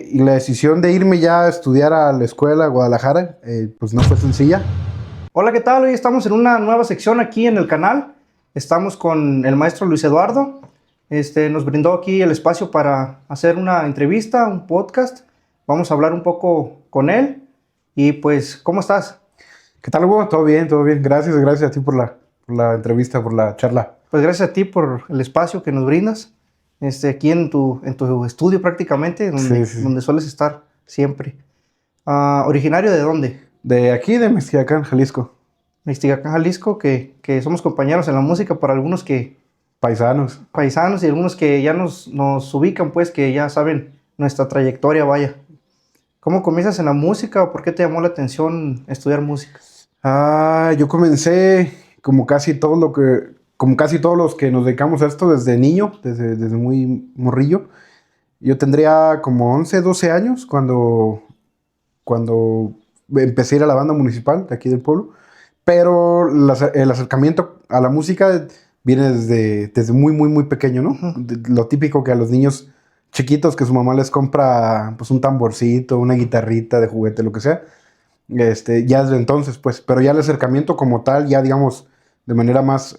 Y la decisión de irme ya a estudiar a la escuela a Guadalajara, pues no fue sencilla. Hola, ¿qué tal? Hoy estamos en una nueva sección aquí en el canal. Estamos con el maestro Luis Eduardo. Nos brindó aquí el espacio para hacer una entrevista, un podcast. Vamos a hablar un poco con él. Y pues, ¿cómo estás? ¿Qué tal, Hugo? Todo bien, todo bien. Gracias a ti por la entrevista, por la charla. Pues gracias a ti por el espacio que nos brindas. Aquí en tu estudio prácticamente, donde sueles estar siempre. ¿Originario de dónde? De aquí, de Mexicacán, Jalisco. Mexicacán, Jalisco, que somos compañeros en la música para algunos que... Paisanos y algunos que ya nos ubican, pues, que ya saben nuestra trayectoria, vaya. ¿Cómo comienzas en la música o por qué te llamó la atención estudiar música? Yo comencé como casi todos los que nos dedicamos a esto desde niño, desde muy morrillo. Yo tendría como 11, 12 años cuando empecé a ir a la banda municipal de aquí del pueblo. Pero el acercamiento a la música viene desde muy pequeño, ¿no? Lo típico que a los niños chiquitos que su mamá les compra pues un tamborcito, una guitarrita de juguete, lo que sea. Ya desde entonces, pues, pero ya el acercamiento como tal, ya digamos, de manera más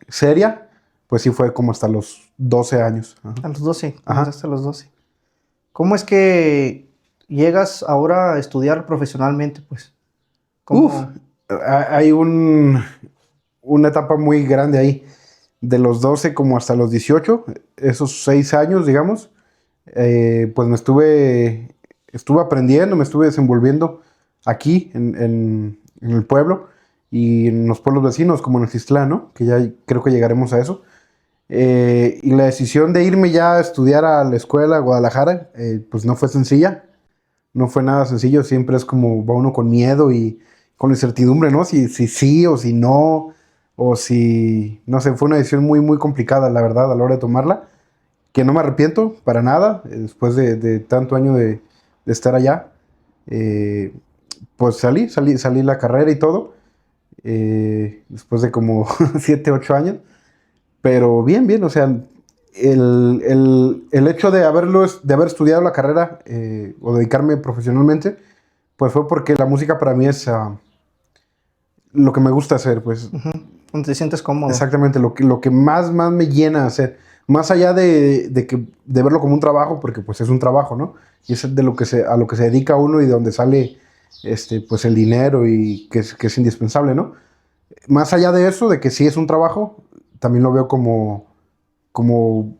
seria, pues sí fue como hasta los 12 años. Ajá. A los 12, Ajá. hasta los 12. ¿Cómo es que llegas ahora a estudiar profesionalmente, pues? Hay una etapa muy grande ahí, de los 12 como hasta los 18, esos 6 años, digamos, pues estuve aprendiendo, me estuve desenvolviendo aquí en el pueblo y en los pueblos vecinos como en Nextitlán, ¿no? Que ya creo que llegaremos a eso. Y la decisión de irme ya a estudiar a la escuela a Guadalajara, pues no fue sencilla, no fue nada sencillo, siempre es como va uno con miedo y con incertidumbre, ¿no? Si sí o si no, o si, no sé, fue una decisión muy complicada, la verdad, a la hora de tomarla, que no me arrepiento para nada, después de tanto año de estar allá. Pues salí la carrera y todo, después de como 7, 8 años, pero bien, o sea, el hecho de haber estudiado la carrera o dedicarme profesionalmente, pues fue porque la música para mí es lo que me gusta hacer, pues. Donde te sientes cómodo. Exactamente, lo que más me llena hacer, más allá de verlo como un trabajo, porque pues es un trabajo, ¿no? Y es a lo que se dedica uno y de donde sale pues el dinero y que es indispensable, ¿no? Más allá de eso, de que sí es un trabajo, también lo veo como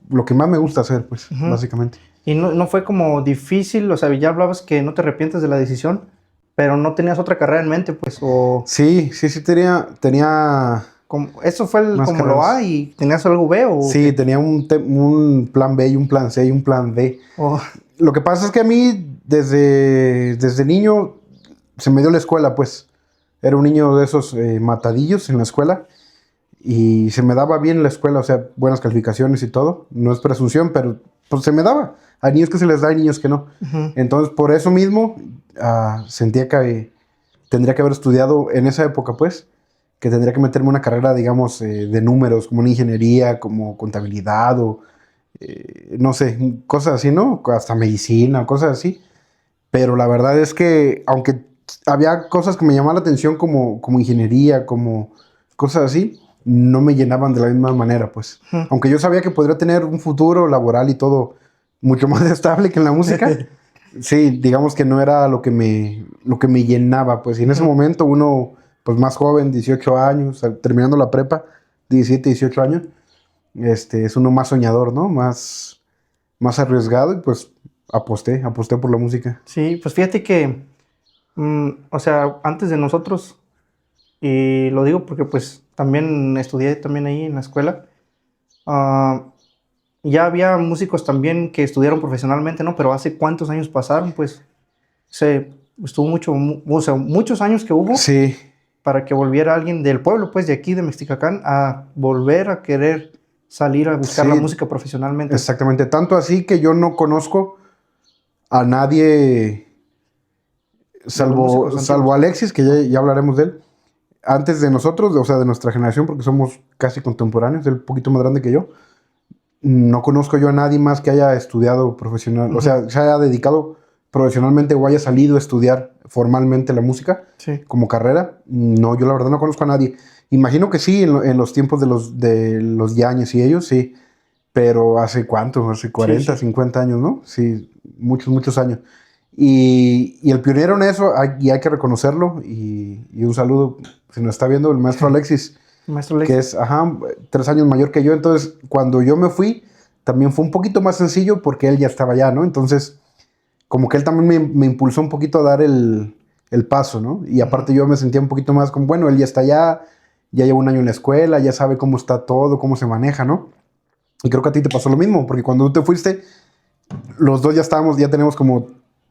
lo que más me gusta hacer, pues, básicamente. ¿Y no fue como difícil? O sea, ya hablabas que no te arrepientes de la decisión, pero no tenías otra carrera en mente, pues, o... Sí, tenía... ¿Eso fue como lo A y tenías algo B o...? Sí, tenía un plan B y un plan C y un plan D. Lo que pasa es que a mí, desde niño, se me dio la escuela, pues. Era un niño de esos matadillos en la escuela. Y se me daba bien la escuela, o sea, buenas calificaciones y todo. No es presunción, pero pues se me daba. Hay niños que se les da, hay niños que no. Entonces, por eso mismo, sentía que tendría que haber estudiado en esa época, pues, que tendría que meterme una carrera, digamos, de números, como una ingeniería, como contabilidad o, no sé, cosas así, ¿no? Hasta medicina, cosas así. Pero la verdad es que, aunque había cosas que me llamaban la atención como ingeniería, como cosas así, no me llenaban de la misma manera, pues. Aunque yo sabía que podría tener un futuro laboral y todo mucho más estable que en la música, sí, digamos que no era lo que me llenaba, pues. Y en ese momento uno, pues más joven, 18 años, terminando la prepa, 17, 18 años, es uno más soñador, ¿no? Más arriesgado y pues aposté por la música. Sí, pues fíjate que, o sea, antes de nosotros, y lo digo porque pues también estudié también ahí en la escuela, ya había músicos también que estudiaron profesionalmente, ¿no? Pero hace cuántos años pasaron, pues, estuvo muchos años que hubo. Sí. Para que volviera alguien del pueblo, pues, de aquí, de Mexicacán, a volver a querer salir a buscar la música profesionalmente. Exactamente, tanto así que yo no conozco a nadie, salvo Alexis, que ya hablaremos de él, antes de nosotros, o sea, de nuestra generación, porque somos casi contemporáneos, él un poquito más grande que yo. no conozco yo a nadie más que haya estudiado profesional, o sea, se haya dedicado profesionalmente o haya salido a estudiar formalmente la música como carrera. No, yo la verdad no conozco a nadie. Imagino que sí, en los tiempos de los Yáñez y ellos, sí. Pero ¿hace cuánto? Hace 40, 50 años, ¿no? Sí, muchos, muchos años. Y el pionero en eso, y hay que reconocerlo. Y un saludo, si nos está viendo, el maestro Alexis. Maestro Alexis. Que es, 3 años mayor que yo. Entonces, cuando yo me fui, también fue un poquito más sencillo porque él ya estaba allá, ¿no? Entonces, como que él también me impulsó un poquito a dar el paso, ¿no? Y aparte yo me sentía un poquito más como, bueno, él ya está allá, ya lleva un año en la escuela, ya sabe cómo está todo, cómo se maneja, ¿no? Y creo que a ti te pasó lo mismo, porque cuando tú te fuiste, los dos ya tenemos como,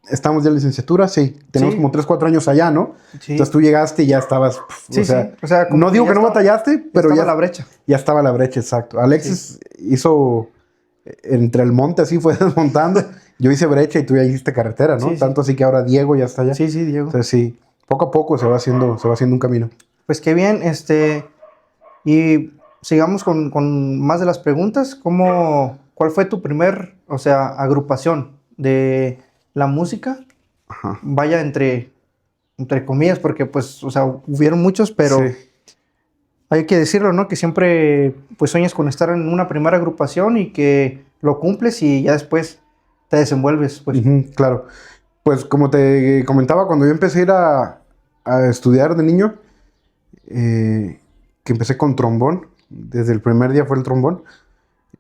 estamos ya en licenciatura, sí, tenemos como 3, 4 años allá, ¿no? Sí. Entonces tú llegaste y ya estabas, o sea no digo que no batallaste, pero ya estaba la brecha. Ya estaba la brecha, exacto. Alexis hizo, entre el monte así fue desmontando, yo hice brecha y tú ya hiciste carretera, ¿no? Tanto así que ahora Diego ya está allá. Sí, Diego. Entonces sí, poco a poco se va haciendo un camino. Pues qué bien, y sigamos con más de las preguntas. ¿Cuál fue tu primer, agrupación de la música? Ajá. Vaya entre comillas, porque pues, hubieron muchos, pero hay que decirlo, ¿no? Que siempre pues sueñas con estar en una primera agrupación y que lo cumples y ya después te desenvuelves, pues. Claro. Pues como te comentaba, cuando yo empecé a ir a estudiar de niño, que empecé con trombón, desde el primer día fue el trombón.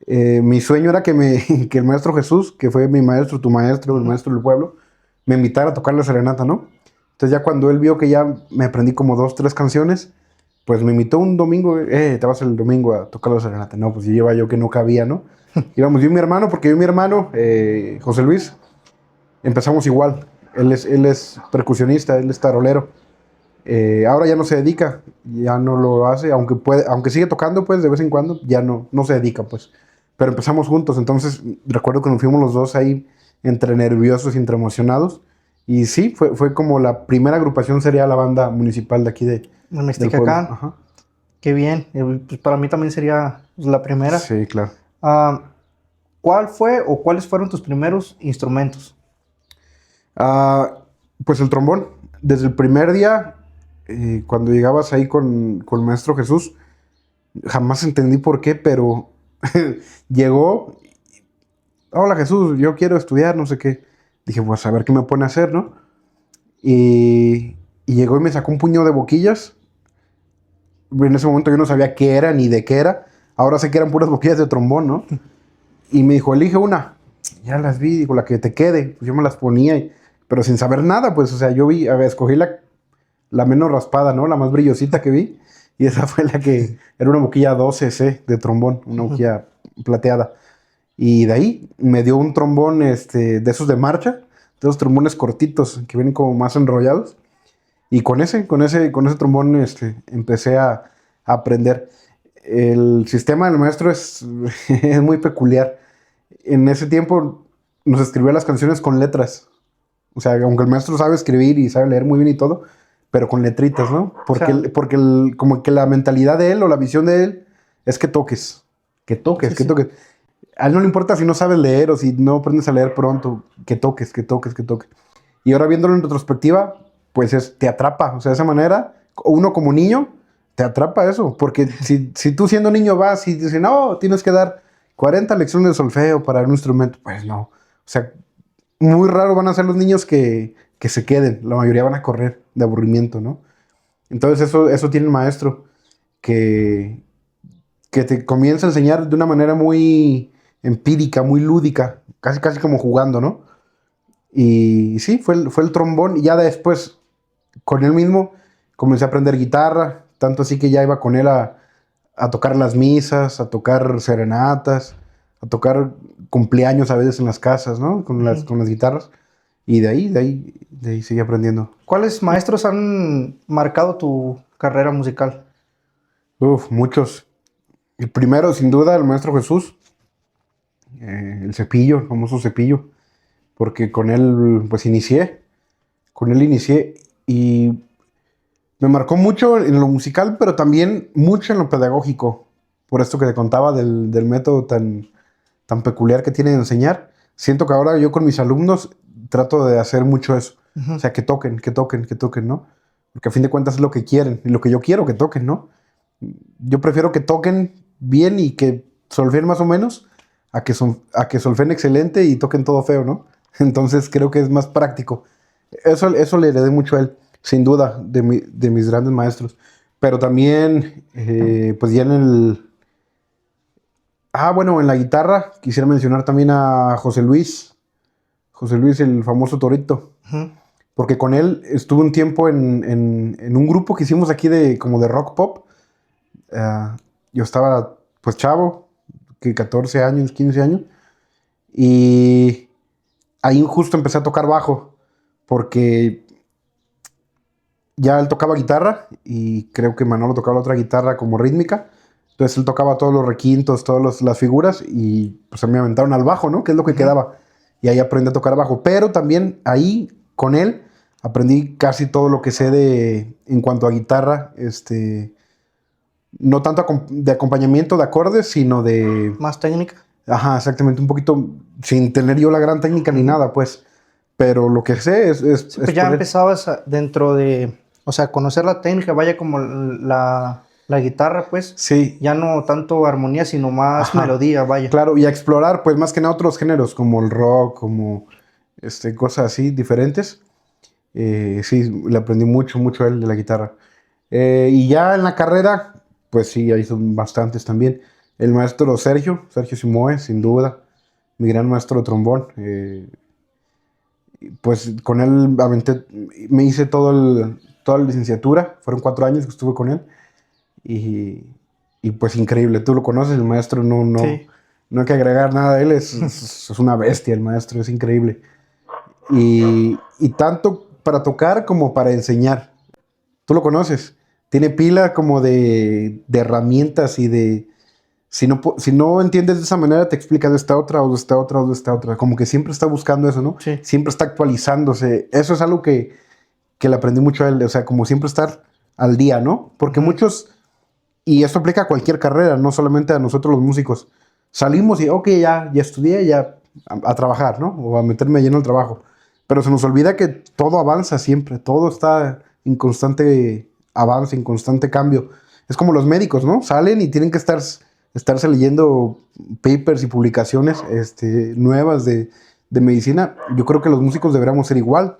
Mi sueño era que el maestro Jesús, que fue mi maestro, tu maestro, el maestro del pueblo, me invitara a tocar la serenata, ¿no? Entonces ya cuando él vio que ya me aprendí como 2, 3 canciones, pues me invitó un domingo, te vas el domingo a tocar la serenata. No, pues yo que no cabía, ¿no? Íbamos yo y mi hermano, porque yo y mi hermano, José Luis, empezamos igual. Él es percusionista, él es tarolero. Ahora ya no se dedica, ya no lo hace, aunque sigue tocando, pues, de vez en cuando, ya no se dedica, pues. Pero empezamos juntos, entonces recuerdo que nos fuimos los dos ahí entre nerviosos y entre emocionados. Y sí, fue como la primera agrupación, sería la banda municipal de aquí del Mexicacán. Ajá. Qué bien, pues para mí también sería la primera. Sí, claro. ¿Cuál fue o cuáles fueron tus primeros instrumentos? Pues el trombón. Desde el primer día, cuando llegabas ahí con el maestro Jesús, jamás entendí por qué, pero llegó. Hola Jesús, yo quiero estudiar, no sé qué. Dije, pues a ver qué me pone a hacer, ¿no? Y llegó y me sacó un puño de boquillas. En ese momento yo no sabía qué era ni de qué era. Ahora sé que eran puras boquillas de trombón, ¿no? Y me dijo, elige una. Ya las vi, digo, la que te quede. Pues yo me las ponía, pero sin saber nada, pues, o sea, yo escogí la menos raspada, ¿no? La más brillosita que vi. Y esa fue la que era una boquilla 12C de trombón, una boquilla plateada. Y de ahí me dio un trombón de esos de marcha, de esos trombones cortitos que vienen como más enrollados. Y con ese trombón empecé a aprender. El sistema del maestro es muy peculiar. En ese tiempo nos escribía las canciones con letras. O sea, aunque el maestro sabe escribir y sabe leer muy bien y todo, pero con letritas, ¿no? Porque como que la mentalidad de él o la visión de él es que toques. Que toques. A él no le importa si no sabes leer o si no aprendes a leer pronto. Que toques. Y ahora viéndolo en retrospectiva, pues te atrapa. O sea, de esa manera, uno como niño, te atrapa eso. Porque si tú siendo niño vas y dices, no, tienes que dar 40 lecciones de solfeo para un instrumento, pues no. O sea, muy raro van a ser los niños que se queden. La mayoría van a correr de aburrimiento, ¿no? Entonces eso tiene el maestro, que te comienza a enseñar de una manera muy empírica, muy lúdica, casi como jugando, ¿no? Y sí, fue el trombón. Y ya después, con él mismo, comencé a aprender guitarra, tanto así que ya iba con él a tocar las misas, a tocar serenatas, a tocar cumpleaños a veces en las casas, ¿no? Con las guitarras. Y de ahí seguí aprendiendo. ¿Cuáles maestros han marcado tu carrera musical? Muchos. El primero, sin duda, el maestro Jesús. El Cepillo, el famoso Cepillo. Porque con él, pues, inicié. Con él inicié y me marcó mucho en lo musical, pero también mucho en lo pedagógico. Por esto que te contaba del método tan tan peculiar que tiene de enseñar. Siento que ahora yo con mis alumnos trato de hacer mucho eso. O sea, que toquen, ¿no? Porque a fin de cuentas es lo que quieren y lo que yo quiero que toquen, ¿no? Yo prefiero que toquen bien y que solfeen más o menos a que solfeen excelente y toquen todo feo, ¿no? Entonces creo que es más práctico. Eso le heredé mucho a él, sin duda, de mis grandes maestros. Pero también, pues ya en el... bueno, en la guitarra quisiera mencionar también a José Luis. José Luis, el famoso Torito. Porque con él estuve un tiempo en un grupo que hicimos aquí como de rock pop. Yo estaba pues chavo, que 14 años, 15 años. Y ahí justo empecé a tocar bajo. Porque ya él tocaba guitarra y creo que Manolo tocaba la otra guitarra como rítmica. Entonces él tocaba todos los requintos, todas las figuras y pues a mí me aventaron al bajo, ¿no? Que es lo que quedaba. Y ahí aprendí a tocar bajo. Pero también ahí, con él, aprendí casi todo lo que sé en cuanto a guitarra. No tanto de acompañamiento de acordes, sino de... Más técnica. Ajá, exactamente. Un poquito sin tener yo la gran técnica ni nada, pues. Pero lo que sé es Sí, pues ya empezabas dentro de... O sea, conocer la técnica, vaya como la guitarra, pues. Sí. Ya no tanto armonía, sino más melodía, vaya. Claro, y a explorar, pues, más que nada otros géneros, como el rock, como cosas así diferentes. Sí, le aprendí mucho a él de la guitarra. Y ya en la carrera, pues sí, ahí son bastantes también. El maestro Sergio Simoe, sin duda. Mi gran maestro de trombón. Pues con él me hice toda la licenciatura. Fueron 4 años que estuve con él. Y pues increíble. Tú lo conoces, el maestro, Sí. no hay que agregar nada de él. Es una bestia el maestro, es increíble. Y tanto para tocar como para enseñar. Tú lo conoces. Tiene pila como de herramientas y de... Si no entiendes de esa manera, te explica de esta otra, o de esta otra, o de esta otra. Como que siempre está buscando eso, ¿no? Sí. Siempre está actualizándose. Eso es algo que le aprendí mucho a él. O sea, como siempre estar al día, ¿no? Porque muchos... Y esto aplica a cualquier carrera, no solamente a nosotros los músicos. Salimos y, ok, ya estudié, ya a trabajar, ¿no? O a meterme lleno al trabajo. Pero se nos olvida que todo avanza siempre, todo está en constante avance, en constante cambio. Es como los médicos, ¿no? Salen y tienen que estarse leyendo papers y publicaciones nuevas de medicina. Yo creo que los músicos deberíamos ser igual.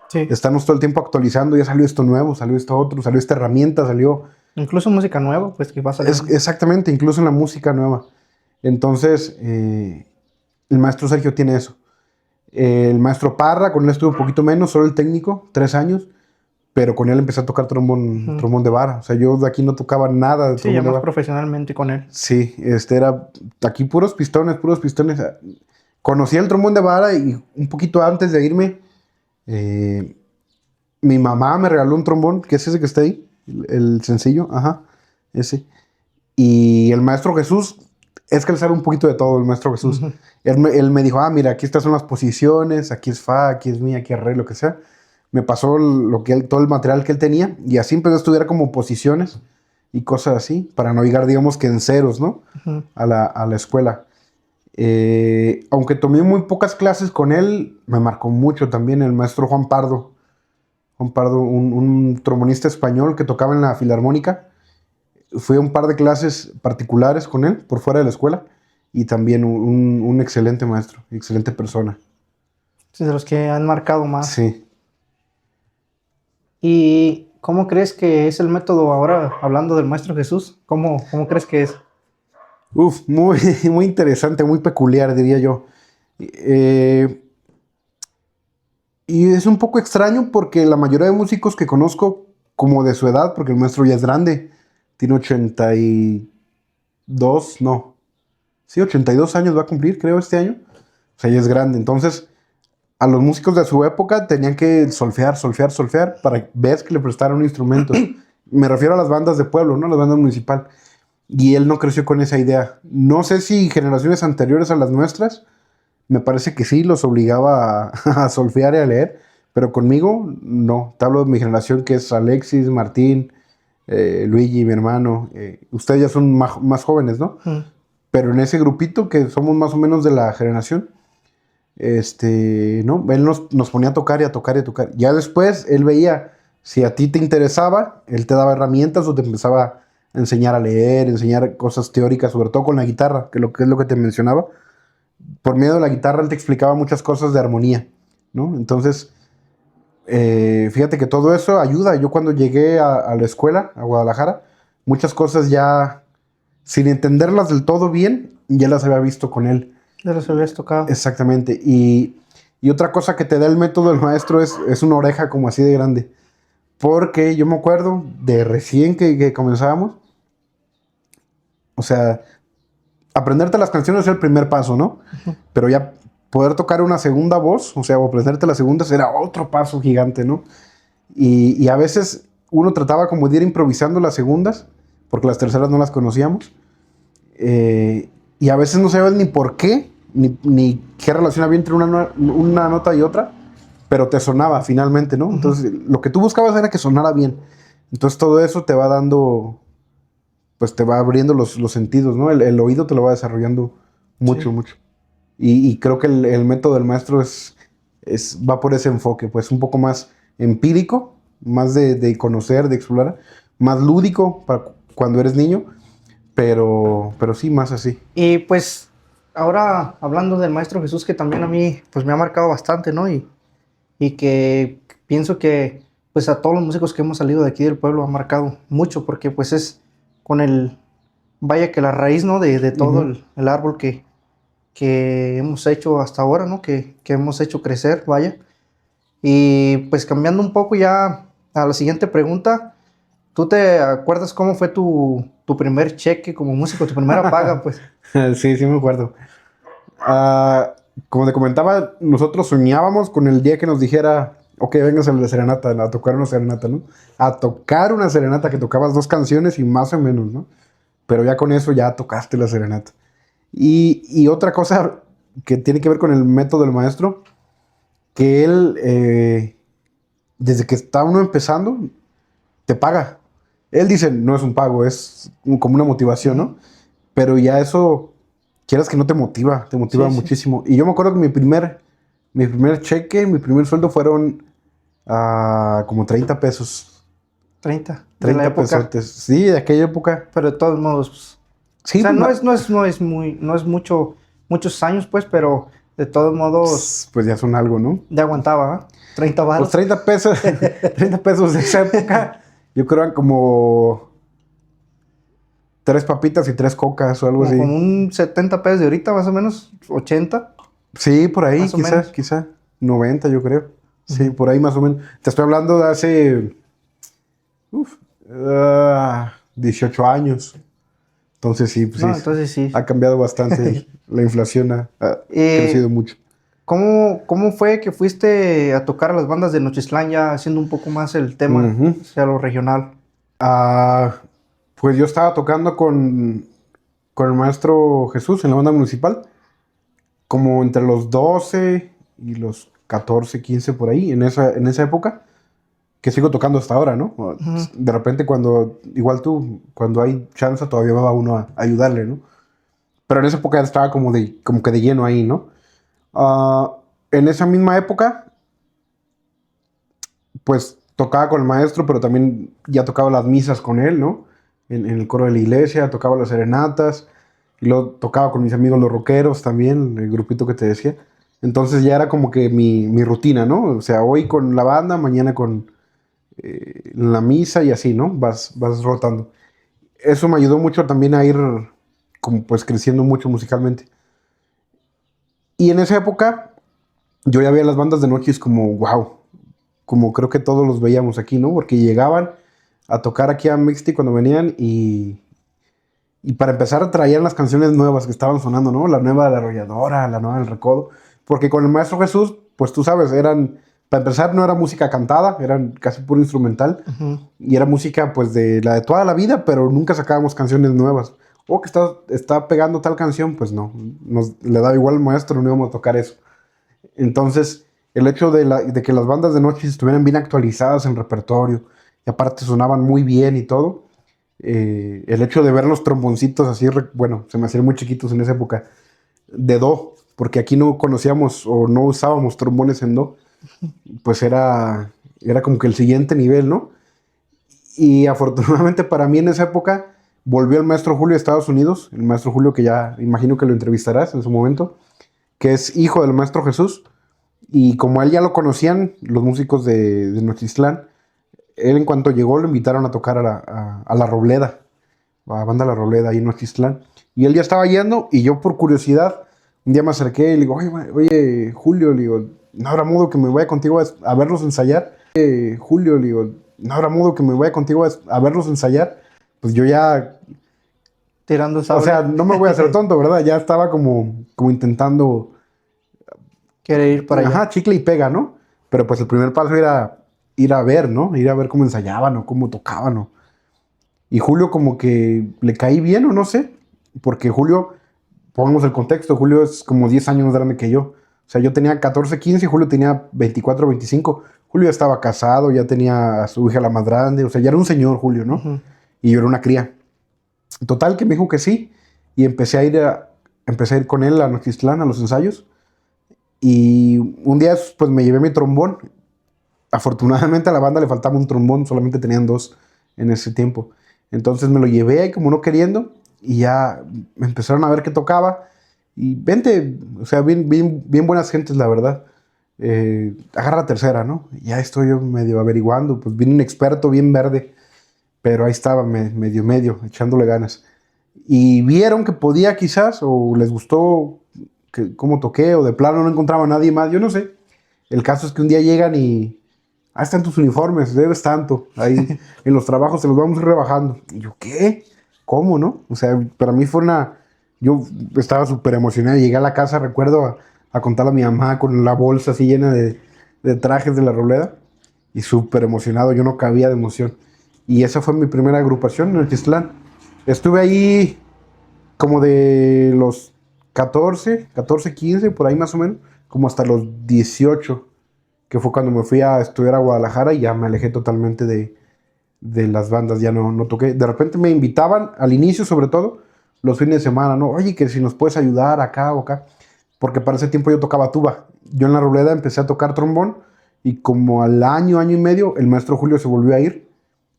Sí. Estamos todo el tiempo actualizando, ya salió esto nuevo, salió esto otro, salió esta herramienta, salió... Incluso música nueva, pues que va a salir. Exactamente, incluso en la música nueva. Entonces, el maestro Sergio tiene eso. El maestro Parra, con él estuve un poquito menos, solo el técnico, 3 años, pero con él empecé a tocar trombón de vara. O sea, yo de aquí no tocaba nada de Sí, trombón ya de más vara. profesionalmente con él. Sí, era aquí puros pistones. Conocí el trombón de vara y un poquito antes de irme, mi mamá me regaló un trombón, que es ese que está ahí, el sencillo, ese. Y el maestro Jesús, es que él sabe un poquito de todo, el maestro Jesús. Él me dijo, mira, aquí estas son las posiciones, aquí es fa, aquí es mi, aquí es re, lo que sea. Me pasó todo el material que él tenía y así empecé a estudiar como posiciones y cosas así, para no llegar, digamos, que en ceros, ¿no? A la escuela. Aunque tomé muy pocas clases con él, me marcó mucho también el maestro Juan Pardo. Juan Pardo, un trombonista español que tocaba en la Filarmónica. Fui a un par de clases particulares con él, por fuera de la escuela, y también un excelente maestro, excelente persona. Sí, de los que han marcado más. Sí. ¿Y cómo crees que es el método ahora, hablando del maestro Jesús? ¿Cómo crees que es? Muy, muy interesante, muy peculiar, diría yo. Y es un poco extraño porque la mayoría de músicos que conozco, como de su edad, porque el maestro ya es grande, tiene 82 años va a cumplir, creo, este año. O sea, ya es grande. Entonces, a los músicos de su época tenían que solfear para ver que le prestaran un instrumento. Me refiero a las bandas de pueblo, ¿no? Las bandas municipal. Y él no creció con esa idea. No sé si generaciones anteriores a las nuestras, me parece que sí, los obligaba a solfear y a leer, pero conmigo no. Te hablo de mi generación, que es Alexis, Martín, Luigi, mi hermano. Ustedes ya son más jóvenes, ¿no? pero en ese grupito que somos más o menos de la generación, ¿no? Él nos ponía a tocar y a tocar y a tocar. Ya después él veía si a ti te interesaba, él te daba herramientas o te empezaba a enseñar a leer, enseñar cosas teóricas, sobre todo con la guitarra, que es lo que te mencionaba. Por medio de la guitarra él te explicaba muchas cosas de armonía, ¿no? Entonces, fíjate que todo eso ayuda. Yo cuando llegué a la escuela, a Guadalajara, muchas cosas ya, sin entenderlas del todo bien, ya las había visto con él. Ya los habías tocado. Exactamente. Y otra cosa que te da el método del maestro es una oreja como así de grande. Porque yo me acuerdo de recién que comenzábamos, o sea, aprenderte las canciones es el primer paso, ¿no? Uh-huh. Pero ya poder tocar una segunda voz, o sea, o aprenderte las segundas era otro paso gigante, ¿no? Y a veces uno trataba como de ir improvisando las segundas, porque las terceras no las conocíamos. Y a veces no sabías ni por qué, ni qué relación había entre una nota y otra, pero te sonaba finalmente, ¿no? Uh-huh. Entonces, lo que tú buscabas era que sonara bien. Entonces, todo eso te va dando, pues te va abriendo los sentidos, ¿no? El oído te lo va desarrollando mucho, sí, mucho. Y creo que el método del maestro va por ese enfoque, pues un poco más empírico, más de conocer, de explorar, más lúdico para cuando eres niño, pero sí, más así. Y pues, ahora hablando del Maestro Jesús, que también a mí, pues me ha marcado bastante, ¿no? Y que pienso que, pues a todos los músicos que hemos salido de aquí del pueblo ha marcado mucho, porque pues es con vaya que la raíz, ¿no? De todo uh-huh. el árbol que hemos hecho hasta ahora, ¿no? Que hemos hecho crecer, vaya. Y pues cambiando un poco ya a la siguiente pregunta, ¿tú te acuerdas cómo fue tu primer cheque como músico, tu primera paga, pues? Sí me acuerdo. Como te comentaba, nosotros soñábamos con el día que nos dijera, ok, vengas a la serenata, a tocar una serenata, ¿no? A tocar una serenata, que tocabas 2 canciones y más o menos, ¿no? Pero ya con eso ya tocaste la serenata. Y otra cosa que tiene que ver con el método del maestro, que él, desde que está uno empezando, te paga. Él dice, no es un pago, es como una motivación, ¿no? Pero ya eso, quieras que no te motiva sí, muchísimo. Sí. Y yo me acuerdo que mi primer cheque, mi primer sueldo fueron como 30 pesos. 30 pesos. Sí, de aquella época. Pero de todos modos, pues, sí, o sea, no es muchos años, pues, pero de todos modos... Pues ya son algo, ¿no? Ya aguantaba, ¿eh? 30 baros. Pues 30 pesos, 30 pesos de esa época, yo creo eran como 3 papitas y 3 cocas o algo así. Como un 70 pesos de ahorita, más o menos, 80. Sí, por ahí, quizá 90 yo creo. Sí, por ahí más o menos. Te estoy hablando de hace 18 años. Entonces sí, pues sí, ha cambiado bastante. La inflación ha crecido mucho. ¿Cómo fue que fuiste a tocar a las bandas de Nochistlán ya haciendo un poco más el tema, uh-huh, o sea, lo regional? Pues yo estaba tocando con el maestro Jesús en la banda municipal, como entre los 12 y los 14, 15 por ahí, en esa época, que sigo tocando hasta ahora, ¿no? Uh-huh. De repente igual tú, cuando hay chance todavía va uno a ayudarle, ¿no? Pero en esa época estaba como que de lleno ahí, ¿no? En esa misma época, pues tocaba con el maestro, pero también ya tocaba las misas con él, ¿no? En el coro de la iglesia, tocaba las serenatas, y luego tocaba con mis amigos los rockeros también, el grupito que te decía. Entonces ya era como que mi rutina, ¿no? O sea, hoy con la banda, mañana con la misa y así, ¿no? Vas rotando. Eso me ayudó mucho también a ir como pues creciendo mucho musicalmente. Y en esa época yo ya veía las bandas de noches como wow, como creo que todos los veíamos aquí, ¿no? Porque llegaban a tocar aquí a Mixti cuando venían y para empezar traían las canciones nuevas que estaban sonando, ¿no? La nueva de La Arrolladora, la nueva del Recodo. Porque con el maestro Jesús, pues tú sabes, para empezar no era música cantada, eran casi puro instrumental. Uh-huh. Y era música pues de la de toda la vida, pero nunca sacábamos canciones nuevas. O que está pegando tal canción, pues no, le daba igual al maestro, no íbamos a tocar eso. Entonces, el hecho de que las bandas de noche estuvieran bien actualizadas en repertorio, y aparte sonaban muy bien y todo, el hecho de ver los tromboncitos así, bueno, se me hacían muy chiquitos en esa época, de do, porque aquí no conocíamos o no usábamos trombones en do, pues era como que el siguiente nivel, ¿no? Y afortunadamente para mí en esa época volvió el maestro Julio de Estados Unidos, el maestro Julio que ya imagino que lo entrevistarás en su momento, que es hijo del maestro Jesús, y como a él ya lo conocían los músicos de Nochistlán, él en cuanto llegó lo invitaron a tocar a La Robleda, a la banda La Robleda ahí en Nochistlán, y él ya estaba yendo y yo por curiosidad un día me acerqué y le digo, oye Julio, le digo, ¿no habrá modo que me vaya contigo a verlos ensayar? Julio, le digo, ¿no habrá modo que me vaya contigo a verlos ensayar? Pues yo ya... Tirando sable. O sea, no me voy a hacer tonto, ¿verdad? Ya estaba como intentando... Quiere ir para allá. Ajá, chicle y pega, ¿no? Pero pues el primer paso era ir a ver, ¿no? Ir a ver cómo ensayaban o cómo tocaban, ¿no? Y Julio como que le caí bien o no sé, porque Julio, pongamos el contexto, Julio es como 10 años más grande que yo. O sea, yo tenía 14, 15 y Julio tenía 24, 25. Julio ya estaba casado, ya tenía a su hija la más grande, o sea, ya era un señor Julio, ¿no? Uh-huh. Y yo era una cría. Total que me dijo que sí y empecé a ir con él a Nochistlán, a los ensayos. Y un día pues me llevé mi trombón. Afortunadamente a la banda le faltaba un trombón, solamente tenían 2 en ese tiempo. Entonces me lo llevé como no queriendo y ya me empezaron a ver que tocaba. Y vente, o sea, bien buenas gentes, la verdad. Agarra la tercera, ¿no? Ya estoy yo medio averiguando, pues bien inexperto, bien verde. Pero ahí estaba, medio, echándole ganas. Y vieron que podía quizás, o les gustó cómo toqué, o de plano no encontraba a nadie más, yo no sé. El caso es que un día llegan y... ahí están tus uniformes, debes tanto. Ahí en los trabajos se los vamos rebajando. Y yo, ¿qué? ¿Cómo, no? O sea, para mí fue una... Yo estaba súper emocionado. Llegué a la casa, recuerdo, a contarle a mi mamá con la bolsa así llena de trajes de La Robleda. Y súper emocionado, yo no cabía de emoción. Y esa fue mi primera agrupación en Nochistlán. Estuve ahí como de los 14, 15, por ahí más o menos, como hasta los 18, que fue cuando me fui a estudiar a Guadalajara y ya me alejé totalmente de las bandas, ya no toqué. De repente me invitaban, al inicio sobre todo, los fines de semana, ¿no? Oye, que si nos puedes ayudar acá o acá, porque para ese tiempo yo tocaba tuba. Yo en La Robleda empecé a tocar trombón y como al año y medio, el maestro Julio se volvió a ir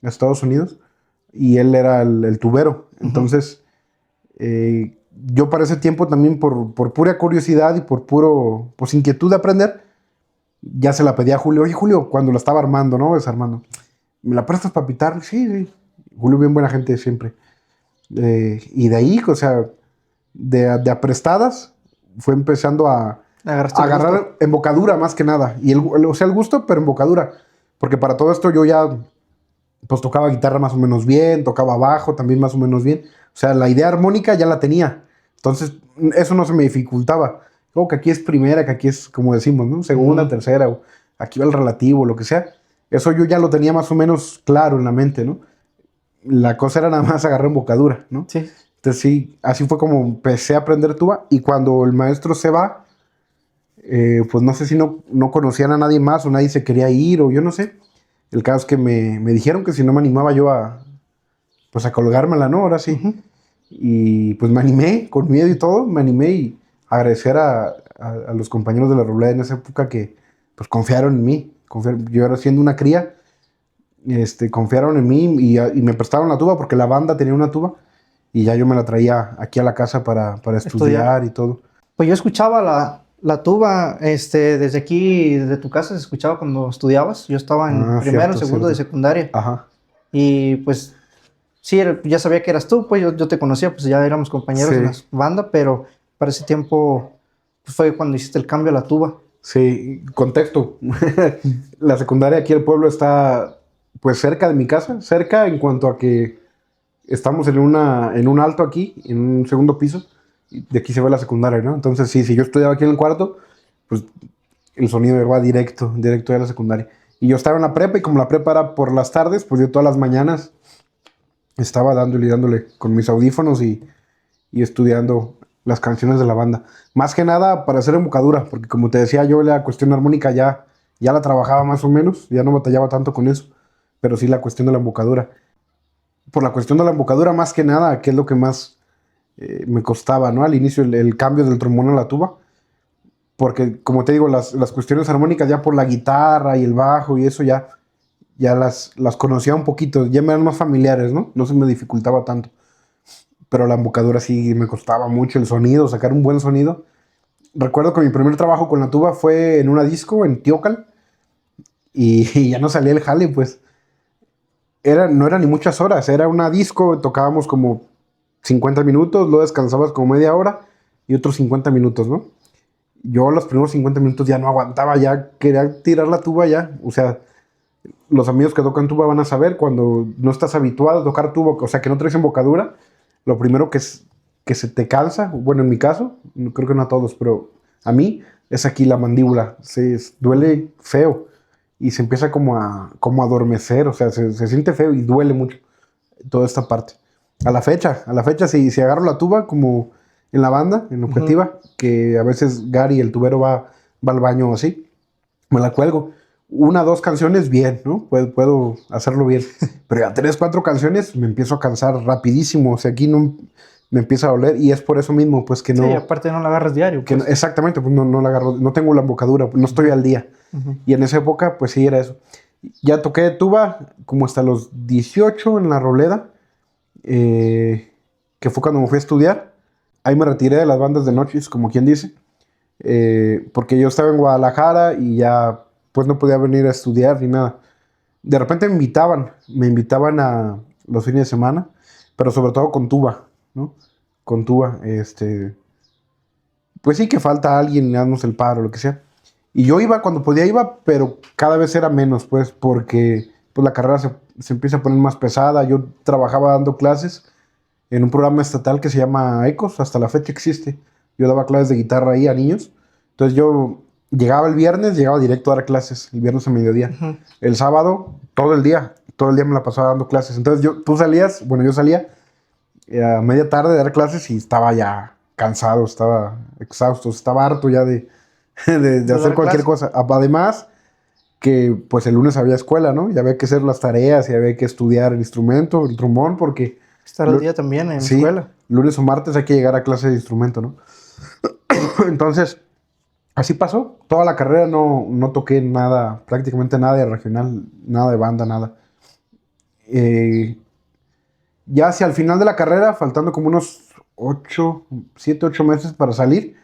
a Estados Unidos y él era el tubero. Entonces, yo para ese tiempo también por pura curiosidad y por pues inquietud de aprender, ya se la pedí a Julio. Oye, Julio, cuando la estaba armando, ¿no? Desarmando. ¿Me la prestas para pitar? Sí. Julio bien buena gente siempre. Y de ahí, o sea, de aprestadas, fue empezando a agarrar embocadura más que nada. Y el gusto, pero embocadura. Porque para todo esto yo ya pues tocaba guitarra más o menos bien, tocaba bajo también más o menos bien. O sea, la idea armónica ya la tenía. Entonces, eso no se me dificultaba. Como que aquí es primera, que aquí es, como decimos, ¿no? Segunda, tercera, o aquí va el relativo, lo que sea. Eso yo ya lo tenía más o menos claro en la mente, ¿no? La cosa era nada más agarrar embocadura, ¿no? Sí. Entonces, sí, así fue como empecé a aprender tuba. Y cuando el maestro se va, pues no sé si no conocían a nadie más o nadie se quería ir o yo no sé. El caso es que me dijeron que si no me animaba yo a colgármela, ¿no? Ahora sí. Uh-huh. Y pues me animé, con miedo y todo, me animé y agradecer a los compañeros de La Robleda en esa época que pues confiaron en mí. Yo era siendo una cría, confiaron en mí y me prestaron la tuba porque la banda tenía una tuba y ya yo me la traía aquí a la casa para estudiar y todo. Pues yo escuchaba la tuba, desde aquí, desde tu casa, se escuchaba cuando estudiabas. Yo estaba en primero, segundo de secundaria. Ajá. Y pues, sí, ya sabía que eras tú, pues yo te conocía, pues ya éramos compañeros en la banda, pero para ese tiempo pues, fue cuando hiciste el cambio a la tuba. Sí, contexto. La secundaria aquí del pueblo está, pues, cerca de mi casa. Cerca en cuanto a que estamos en un alto aquí, en un segundo piso. De aquí se ve la secundaria, ¿no? Entonces, sí, si yo estudiaba aquí en el cuarto, pues el sonido iba directo de la secundaria. Y yo estaba en la prepa y como la prepa era por las tardes, pues yo todas las mañanas estaba dándole con mis audífonos y estudiando las canciones de la banda. Más que nada para hacer embocadura, porque como te decía yo, la cuestión armónica ya la trabajaba más o menos, ya no batallaba tanto con eso, pero sí la cuestión de la embocadura. por la cuestión de la embocadura más que nada, que es lo que más me costaba, ¿no? Al inicio el cambio del trombón a la tuba. Porque, como te digo, las cuestiones armónicas ya por la guitarra y el bajo y eso ya las conocía un poquito, ya me eran más familiares, ¿no? No se me dificultaba tanto. Pero la embocadura sí me costaba mucho el sonido, sacar un buen sonido. Recuerdo que mi primer trabajo con la tuba fue en una disco en Teocal y ya no salía el jale, pues. No era ni muchas horas, era una disco, tocábamos como 50 minutos, luego descansabas como media hora y otros 50 minutos, ¿no? Yo los primeros 50 minutos ya no aguantaba, ya quería tirar la tuba ya. O sea, los amigos que tocan tuba van a saber cuando no estás habituado a tocar tuba, o sea, que no traes embocadura, lo primero que se te cansa, bueno, en mi caso, creo que no a todos, pero a mí es aquí la mandíbula, duele feo y se empieza como a adormecer, o sea, se siente feo y duele mucho toda esta parte. A la fecha, si agarro la tuba como en la banda, en objetiva, que a veces Gary, el tubero, va al baño así, me la cuelgo. 1, 2 canciones, bien, ¿no? Puedo hacerlo bien. Pero ya 3, 4 canciones me empiezo a cansar rapidísimo. O sea, aquí no me empieza a doler y es por eso mismo, pues que no... Sí, aparte no la agarras diario. Pues. Exactamente, pues no la agarro, no tengo la embocadura, no estoy al día. Y en esa época, pues sí, era eso. Ya toqué tuba como hasta los 18 en la Roleda, que fue cuando me fui a estudiar. Ahí me retiré de las bandas de noches, como quien dice, porque yo estaba en Guadalajara y ya pues no podía venir a estudiar ni nada. De repente me invitaban a los fines de semana, pero sobre todo con tuba, ¿no? Con tuba, pues sí que falta alguien, darnos el paro, lo que sea. Y yo iba cuando podía, pero cada vez era menos, pues, porque pues, la carrera se empieza a poner más pesada. Yo trabajaba dando clases en un programa estatal que se llama ECOS, hasta la fecha existe. Yo daba clases de guitarra ahí a niños. Entonces yo llegaba el viernes, llegaba directo a dar clases, el viernes a mediodía. El sábado, todo el día me la pasaba dando clases. Entonces yo salía a media tarde de dar clases y estaba ya cansado, estaba exhausto, estaba harto ya de hacer cualquier cosa. Además, que pues el lunes había escuela, ¿no? Ya había que hacer las tareas y había que estudiar el instrumento, el trombón, porque... Estar al día también en escuela. Lunes o martes hay que llegar a clase de instrumento, ¿no? Entonces, así pasó. Toda la carrera no toqué nada, prácticamente nada de regional, nada de banda, nada. Ya hacia el final de la carrera, faltando como unos 7, 8 meses para salir,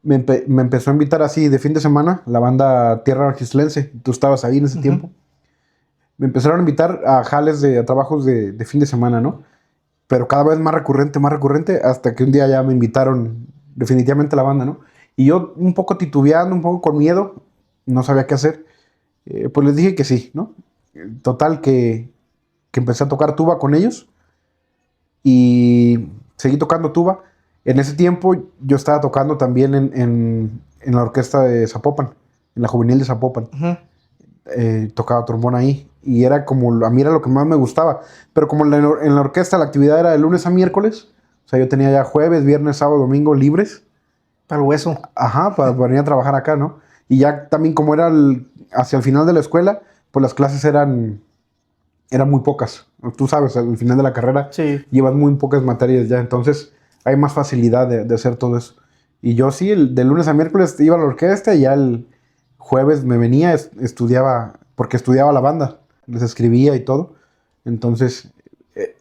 me empezó a invitar así de fin de semana la banda Tierra Arquislense. Tú estabas ahí en ese tiempo. Me empezaron a invitar a jales, a trabajos de fin de semana, ¿no? Pero cada vez más recurrente, hasta que un día ya me invitaron definitivamente a la banda, ¿no? Y yo un poco titubeando, un poco con miedo, no sabía qué hacer, pues les dije que sí, ¿no? Total que empecé a tocar tuba con ellos y seguí tocando tuba. En ese tiempo yo estaba tocando también en la orquesta de Zapopan, en la juvenil de Zapopan. Tocaba trombón ahí y era como, a mí era lo que más me gustaba, pero como en la orquesta la actividad era de lunes a miércoles, o sea, yo tenía ya jueves, viernes, sábado, domingo libres. Para el hueso. Ajá, para venir a trabajar acá, ¿no? Y ya también como era hacia el final de la escuela, pues las clases eran muy pocas. Tú sabes, al final de la carrera llevas muy pocas materias ya, entonces hay más facilidad de hacer todo eso. Y yo sí, de lunes a miércoles iba a la orquesta y ya el jueves me venía, estudiaba, porque estudiaba la banda, les escribía y todo. Entonces,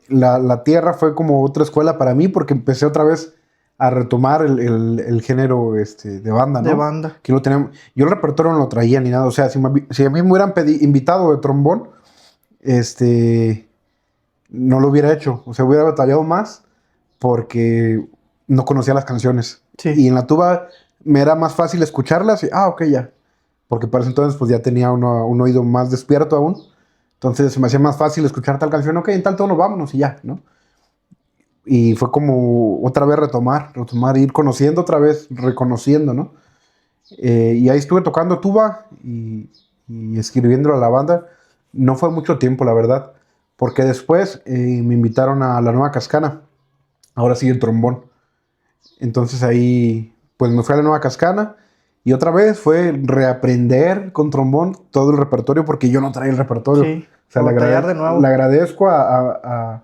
la tierra fue como otra escuela para mí, porque empecé otra vez a retomar el género de banda, ¿no? De banda. Que lo teníamos, yo el repertorio no lo traía ni nada. O sea, si a mí me hubieran invitado de trombón, no lo hubiera hecho. O sea, hubiera batallado más porque no conocía las canciones. Sí. Y en la tuba me era más fácil escucharlas y, ok, ya. Porque para ese entonces pues ya tenía un oído más despierto aún. Entonces se me hacía más fácil escuchar tal canción. Ok, en tal tono vámonos y ya, ¿no? Y fue como otra vez retomar, ir conociendo otra vez, reconociendo, ¿no? Y ahí estuve tocando tuba y escribiéndolo a la banda. No fue mucho tiempo, la verdad, porque después me invitaron a la Nueva Cascana. Ahora sí el trombón. Entonces ahí, pues me fui a la Nueva Cascana y otra vez fue reaprender con trombón todo el repertorio porque yo no traía el repertorio. Sí, o sea, batallar de nuevo. Le agradezco a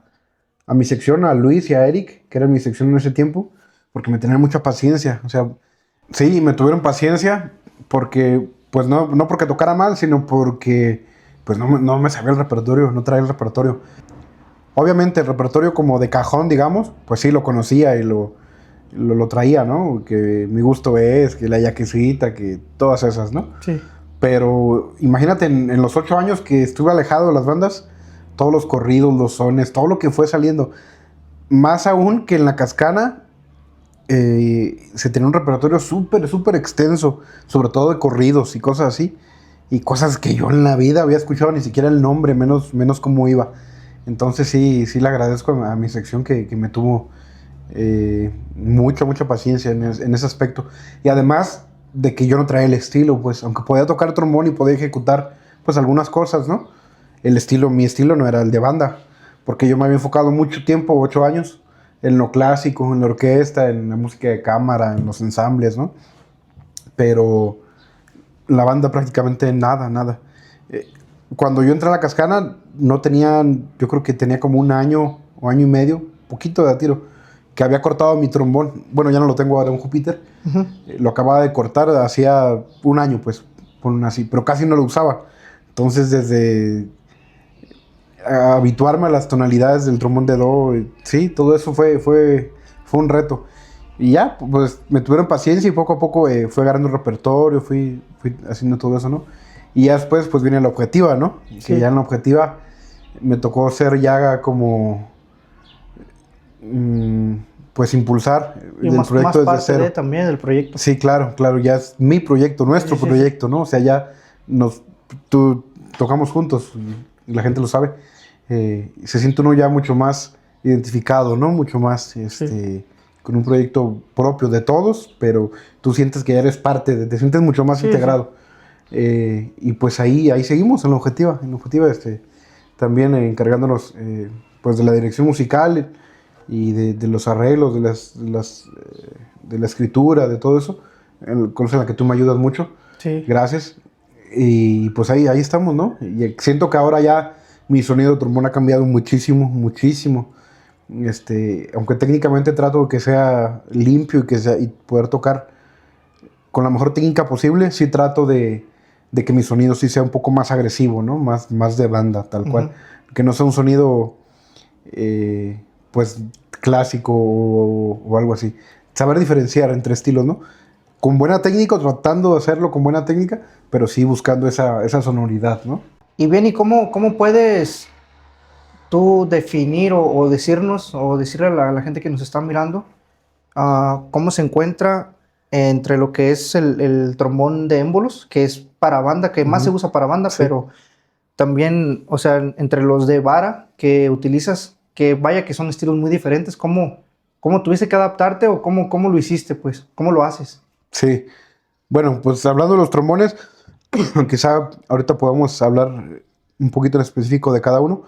a mi sección, a Luis y a Eric, que era mi sección en ese tiempo, porque me tenían mucha paciencia. O sea, sí, me tuvieron paciencia porque, pues no porque tocara mal, sino porque, pues no me sabía el repertorio, no traía el repertorio. Obviamente el repertorio como de cajón, digamos, pues sí lo conocía y lo traía, ¿no? Que Mi Gusto Es, que La Yaquecita, que todas esas, ¿no? Sí. Pero imagínate, en los 8 años que estuve alejado de las bandas, todos los corridos, los sones, todo lo que fue saliendo. Más aún que en La Cascana, se tenía un repertorio súper extenso, sobre todo de corridos y cosas así. Y cosas que yo en la vida había escuchado ni siquiera el nombre, menos cómo iba. Entonces sí le agradezco a mi sección que me tuvo mucha paciencia en ese aspecto. Y además de que yo no traía el estilo, pues, aunque podía tocar trombón y podía ejecutar, pues, algunas cosas, ¿no? Mi estilo no era el de banda, porque yo me había enfocado mucho tiempo, 8 años, en lo clásico, en la orquesta, en la música de cámara, en los ensambles, ¿no? Pero la banda prácticamente nada. Cuando yo entré a La Cascana, yo creo que tenía como 1 año o año y medio, poquito de a tiro, que había cortado mi trombón. Bueno, ya no lo tengo ahora, un Júpiter. Uh-huh. Lo acababa de cortar hacía 1 año, pues, así, pero casi no lo usaba. Entonces, desde habituarme a las tonalidades del trombón de do, sí, todo eso fue un reto. Y ya, pues, me tuvieron paciencia y poco a poco fue agarrando el repertorio, fui haciendo todo eso, ¿no? Y ya después, pues, viene la objetiva, ¿no? Sí. Que ya en la objetiva me tocó ser ya como... pues impulsar y el proyecto desde cero. De también del proyecto. Sí, claro, ya es mi proyecto, nuestro proyecto, ¿no? O sea, ya tocamos juntos, y la gente lo sabe. Se siente uno ya mucho más identificado, ¿no? Mucho más, con un proyecto propio de todos, pero tú sientes que ya eres parte, te sientes mucho más integrado. Y pues ahí seguimos en la objetiva, también encargándonos, pues de la dirección musical, y de los arreglos, de la escritura, de todo eso, cosa en la que tú me ayudas mucho. Sí. Gracias. Y pues ahí estamos, ¿no? Y siento que ahora ya mi sonido de trombón ha cambiado muchísimo. Aunque técnicamente trato de que sea limpio y poder tocar con la mejor técnica posible, sí trato de que mi sonido sí sea un poco más agresivo, ¿no? Más de banda, tal cual. Que no sea un sonido... pues clásico o algo así. Saber diferenciar entre estilos, ¿no? Con buena técnica, tratando de hacerlo con buena técnica, pero sí buscando esa sonoridad, ¿no? Y bien, ¿y cómo puedes tú definir o decirnos, o decirle a la gente que nos está mirando, cómo se encuentra entre lo que es el trombón de émbolos, que es para banda, que más se usa para banda, sí. Pero también, o sea, entre los de vara que utilizas, que vaya que son estilos muy diferentes, ¿cómo tuviste que adaptarte o cómo lo hiciste, pues? ¿Cómo lo haces? Sí, bueno, pues hablando de los trombones, quizá ahorita podamos hablar un poquito en específico de cada uno.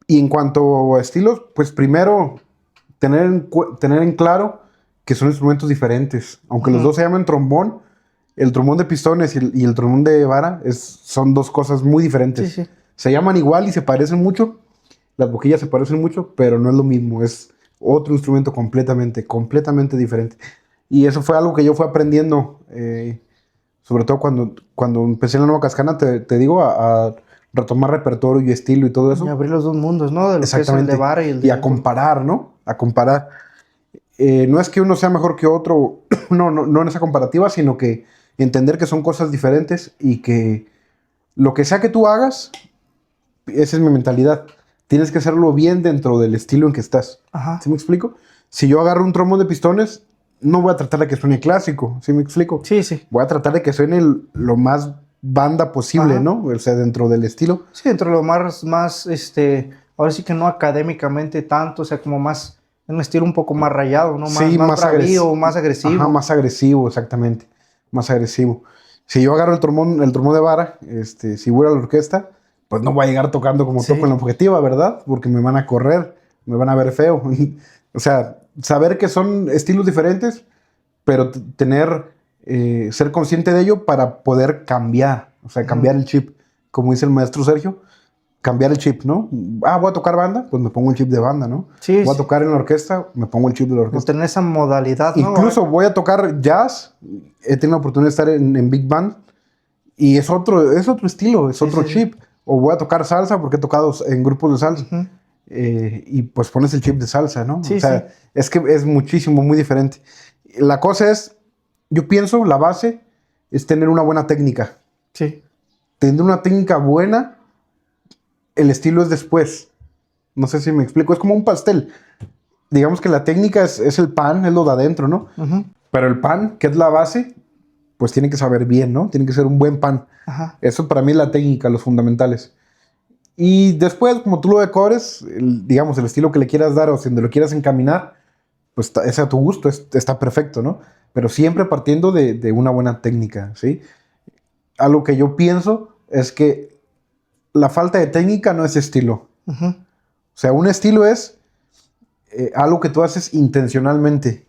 Y en cuanto a estilos, pues primero tener en claro que son instrumentos diferentes. Aunque los dos se llaman trombón, el trombón de pistones y el trombón de vara son dos cosas muy diferentes. Sí. Se llaman igual y se parecen mucho. Las boquillas se parecen mucho, pero no es lo mismo. Es otro instrumento completamente diferente. Y eso fue algo que yo fui aprendiendo, sobre todo cuando empecé en la Nueva Cascana, te digo, a retomar repertorio y estilo y todo eso. Y abrir los dos mundos, ¿no? De lo que es el de vara y el de... Y a comparar, ¿no? A comparar. No es que uno sea mejor que otro, no en esa comparativa, sino que entender que son cosas diferentes y que lo que sea que tú hagas, esa es mi mentalidad. Tienes que hacerlo bien dentro del estilo en que estás. Ajá. ¿Sí me explico? Si yo agarro un trombón de pistones, no voy a tratar de que suene clásico. ¿Sí me explico? Sí. Voy a tratar de que suene lo más banda posible, ¿no? O sea, dentro del estilo. Sí, dentro de lo más ahora sí que no académicamente tanto, o sea, como más, un estilo un poco más rayado, ¿no? Más agresivo, más agresivo. Ajá, más agresivo, exactamente. Más agresivo. Si yo agarro el trombón de vara, si voy a la orquesta, pues no voy a llegar tocando como toco en la objetiva, ¿verdad? Porque me van a correr, me van a ver feo. O sea, saber que son estilos diferentes, pero ser consciente de ello para poder cambiar, o sea, cambiar el chip. Como dice el maestro Sergio, cambiar el chip, ¿no? Voy a tocar banda, pues me pongo el chip de banda, ¿no? Sí, voy a tocar en la orquesta, me pongo el chip de la orquesta. Tener esa modalidad, ¿no? Incluso voy a tocar jazz, he tenido la oportunidad de estar en Big Band, y es otro estilo, es otro chip. O voy a tocar salsa, porque he tocado en grupos de salsa. Uh-huh. Y pues pones el chip de salsa, ¿no? Sí, o sea, es que es muchísimo, muy diferente. La cosa es, yo pienso, la base es tener una buena técnica. Sí. Tener una técnica buena, el estilo es después. No sé si me explico. Es como un pastel. Digamos que la técnica es el pan, es lo de adentro, ¿no? Uh-huh. Pero el pan, que es la base, pues tiene que saber bien, ¿no? Tiene que ser un buen pan. Ajá. Eso para mí es la técnica, los fundamentales. Y después, como tú lo decores, digamos, el estilo que le quieras dar o si donde lo quieras encaminar, pues es a tu gusto, está perfecto, ¿no? Pero siempre partiendo de una buena técnica, ¿sí? Algo que yo pienso es que la falta de técnica no es estilo. Uh-huh. O sea, un estilo es algo que tú haces intencionalmente.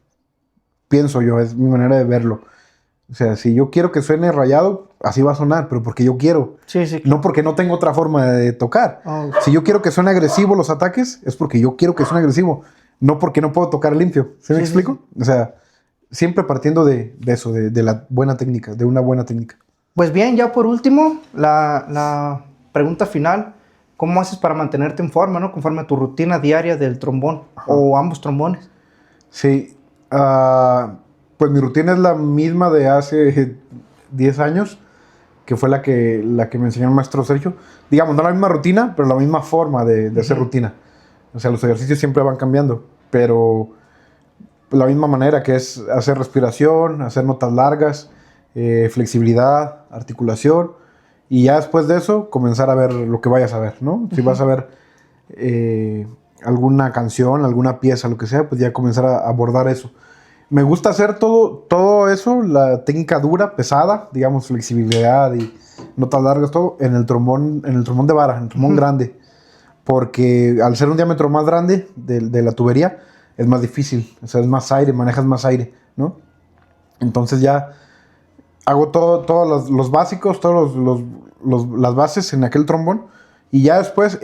Pienso yo, es mi manera de verlo. O sea, si yo quiero que suene rayado, así va a sonar, pero porque yo quiero. Sí, sí. No porque no tengo otra forma de tocar. Oh. Si yo quiero que suene agresivo los ataques, es porque yo quiero que suene agresivo. No porque no puedo tocar limpio. ¿Sí me explico? Sí. O sea, siempre partiendo de eso, de la buena técnica, de una buena técnica. Pues bien, ya por último, la pregunta final. ¿Cómo haces para mantenerte en forma, ¿no? Conforme a tu rutina diaria del trombón. Ajá. O ambos trombones. Sí. Pues mi rutina es la misma de hace 10 años, que fue la que me enseñó el maestro Sergio. Digamos, no la misma rutina, pero la misma forma de hacer rutina. O sea, los ejercicios siempre van cambiando, pero la misma manera, que es hacer respiración, hacer notas largas, flexibilidad, articulación, y ya después de eso, comenzar a ver lo que vayas a ver, ¿no? Si vas a ver alguna canción, alguna pieza, lo que sea, pues ya comenzar a abordar eso. Me gusta hacer todo eso, la técnica dura, pesada, digamos, flexibilidad y notas largas, todo, en el trombón de vara, en el trombón grande. Porque al ser un diámetro más grande de la tubería, es más difícil. O sea, es más aire, manejas más aire, ¿no? Entonces ya hago todos los básicos, las bases en aquel trombón. Y ya después,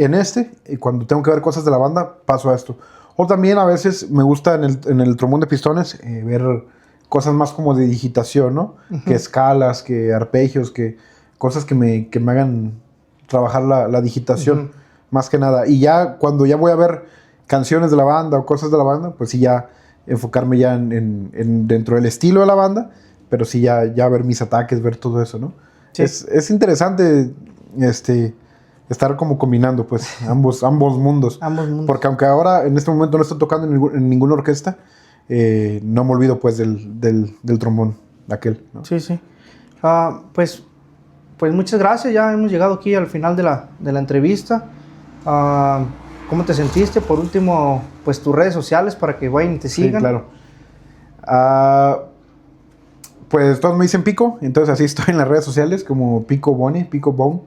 cuando tengo que ver cosas de la banda, paso a esto. O también a veces me gusta en el trombón de pistones ver cosas más como de digitación, ¿no? Uh-huh. Que escalas, que arpegios, que cosas que me hagan trabajar la digitación, uh-huh, más que nada. Y ya cuando ya voy a ver canciones de la banda o cosas de la banda, pues sí ya enfocarme ya en dentro del estilo de la banda, pero sí ya ver mis ataques, ver todo eso, ¿no? Sí. Es interesante estar como combinando, pues, ambos mundos. Ambos mundos. Porque aunque ahora, en este momento, no estoy tocando en ninguna orquesta, no me olvido, pues, del trombón, aquel, ¿no? Sí, sí. Pues muchas gracias. Ya hemos llegado aquí al final de la entrevista. ¿Cómo te sentiste? Por último, pues, tus redes sociales para que vayan y te sigan. Sí, claro. Pues, todos me dicen Pico, entonces así estoy en las redes sociales, como Pico Bone, Pico Bone.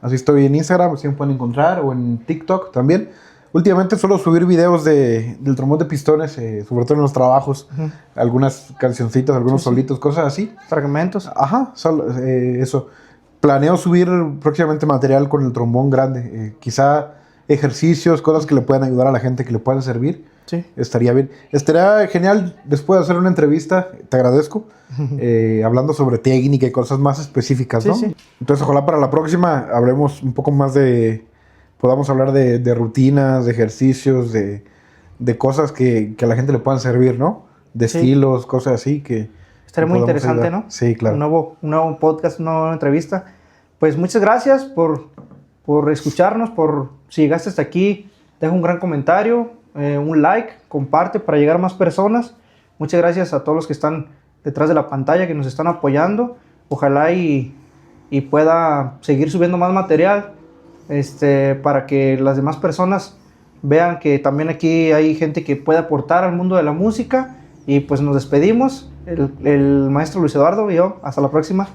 Así estoy en Instagram, así me pueden encontrar, o en TikTok también. Últimamente suelo subir videos del trombón de pistones, sobre todo en los trabajos. Uh-huh. Algunas cancioncitas, algunos solitos, cosas así. Fragmentos. Ajá, eso. Planeo subir próximamente material con el trombón grande. Quizá ejercicios, cosas que le puedan ayudar a la gente, que le puedan servir. Sí. Estaría bien. Estaría genial después de hacer una entrevista, te agradezco, hablando sobre técnica y cosas más específicas, ¿no? Sí. Entonces, ojalá para la próxima hablemos un poco más podamos hablar de rutinas, de ejercicios, de cosas que a la gente le puedan servir, ¿no? De estilos, cosas así que... Estaría muy interesante, ayudar, ¿no? Sí, claro. Un nuevo podcast, una nueva entrevista. Pues muchas gracias por escucharnos, si llegaste hasta aquí, deja un gran comentario, un like, comparte para llegar a más personas. Muchas gracias a todos los que están detrás de la pantalla, que nos están apoyando. Ojalá y pueda seguir subiendo más material, para que las demás personas vean que también aquí hay gente que puede aportar al mundo de la música. Y pues nos despedimos, el maestro Luis Eduardo y yo. Hasta la próxima.